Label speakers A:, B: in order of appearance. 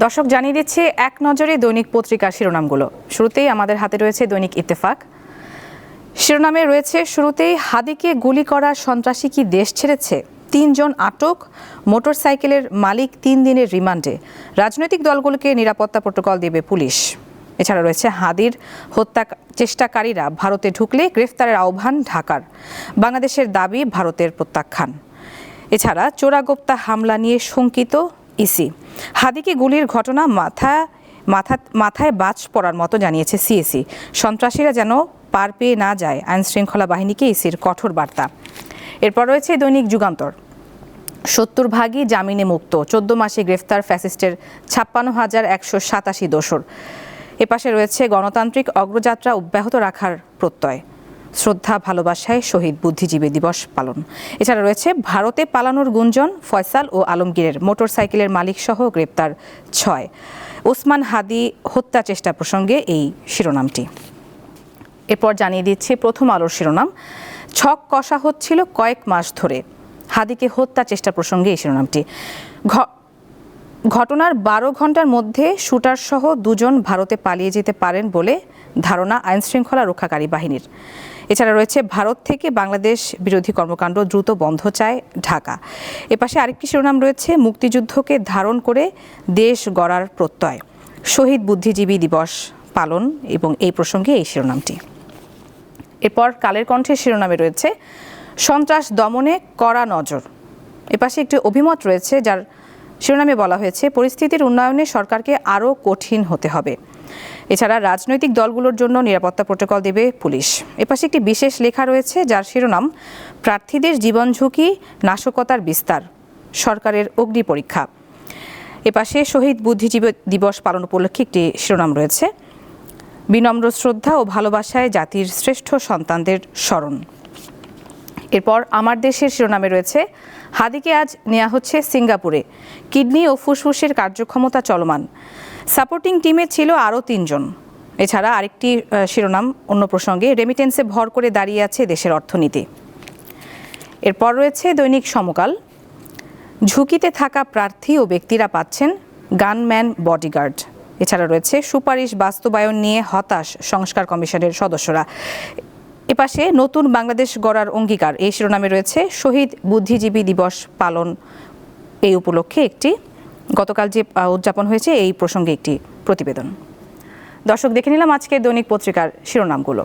A: দর্শক জানিয়ে দিচ্ছে এক নজরে দৈনিক পত্রিকার শিরোনামগুলো। শুরুতেই আমাদের হাতে রয়েছে দৈনিক ইত্তেফাক। শিরোনামে রয়েছে শুরুতেই হাদিকে গুলি করা সন্ত্রাসী কি দেশ ছেড়েছে, ৩ জন আটক, মোটরসাইকেলের মালিক ৩ দিনের রিমান্ডে, রাজনৈতিক দলগুলোকে নিরাপত্তা প্রোটোকল দেবে পুলিশ। এছাড়া রয়েছে হাদির হত্যা চেষ্টাকারীরা ভারতে ঢুকলে গ্রেফতারের আহ্বান ঢাকার, বাংলাদেশের দাবি ভারতের প্রত্যাখ্যান। এছাড়া চোরাগোপ্তা হামলা নিয়ে শঙ্কিত ইসি, হাদিকে গুলির ঘটনা মাথায় বাজ পড়ার মতো জানিয়েছে সিএসি, সন্ত্রাসীরা যেন পার পেয়ে না যায় আইনশৃঙ্খলা বাহিনীকে ইসির কঠোর বার্তা। এরপর রয়েছে দৈনিক যুগান্তর। ৭০ ভাগই জামিনে মুক্ত, ১৪ মাসে গ্রেফতার ফ্যাসিস্টের ৫৬,১৮৭ দোসর। এপাশে রয়েছে গণতান্ত্রিক অগ্রযাত্রা অব্যাহত রাখার প্রত্যয়, শ্রদ্ধা ভালোবাসায় শহীদ বুদ্ধিজীবী দিবস পালন। এছাড়া রয়েছে ভারতে পালানোর গুঞ্জন, ফয়সাল ও আলমগীরের মোটরসাইকেলের মালিক সহ গ্রেপ্তার ৬। ওসমান হাদি হত্যা চেষ্টা প্রসঙ্গে এই শিরোনামটি। এরপর জানিয়ে দিচ্ছি প্রথম আলোর শিরোনাম, ছক কষা হচ্ছিল কয়েক মাস ধরে, হাদিকে হত্যা চেষ্টা প্রসঙ্গে এই শিরোনামটি। ঘটনার ১২ ঘন্টার মধ্যে শুটার সহ ২ জন ভারতে পালিয়ে যেতে পারেন বলে ধারণা আইনশৃঙ্খলা রক্ষাকারী বাহিনীর। এছাড়া রয়েছে ভারত থেকে বাংলাদেশ বিরোধী কর্মকাণ্ড দ্রুত বন্ধ চায় ঢাকা। এপাশে আরেকটি শিরোনাম রয়েছে মুক্তিযুদ্ধকে ধারণ করে দেশ গড়ার প্রত্যয়, শহীদ বুদ্ধিজীবী দিবস পালন এবং এই প্রসঙ্গে এই শিরোনামটি। এরপর কালের কণ্ঠের শিরোনামে রয়েছে সন্ত্রাস দমনে কড়া নজর। এপাশে একটি অভিমত রয়েছে যার শিরোনামে বলা হয়েছে পরিস্থিতির উন্নয়নে সরকারকে আরও কঠিন হতে হবে। এছাড়া রাজনৈতিক দলগুলোর জন্য নিরাপত্তা প্রোটোকল দেবে পুলিশ। এপাশে একটি বিশেষ লেখা রয়েছে যার শিরোনাম প্রার্থীদের জীবন ঝুঁকি, নাশকতার বিস্তার, সরকারের অগ্নি পরীক্ষা। এপাশে শহীদ বুদ্ধিজীবী দিবস পালন উপলক্ষে একটি শিরোনাম রয়েছে বিনম্র শ্রদ্ধা ও ভালোবাসায় জাতির শ্রেষ্ঠ সন্তানদের স্মরণ। এরপর আমার দেশের শিরোনামে রয়েছে হাদিকে আজ নেওয়া হচ্ছে সিঙ্গাপুরে, কিডনি ও ফুসফুসের কার্যক্ষমতা চলমান, সাপোর্টিং টিমে ছিল আরও ৩ জন। এছাড়া আরেকটি শিরোনাম অন্য প্রসঙ্গে, রেমিটেন্সে ভর করে দাঁড়িয়ে আছে দেশের অর্থনীতি। এরপর রয়েছে দৈনিক সমকাল, ঝুঁকিতে থাকা প্রার্থী ও ব্যক্তিরা পাচ্ছেন গানম্যান বডিগার্ড। এছাড়া রয়েছে সুপারিশ বাস্তবায়ন নিয়ে হতাশ সংস্কার কমিশনের সদস্যরা। এপাশে নতুন বাংলাদেশ গড়ার অঙ্গীকার, এই শিরোনামে রয়েছে শহীদ বুদ্ধিজীবী দিবস পালন এই উপলক্ষে একটি গতকাল যে উদযাপন হয়েছে এই প্রসঙ্গে একটি প্রতিবেদন। দর্শক দেখে নিলাম আজকের দৈনিক পত্রিকার শিরোনামগুলো।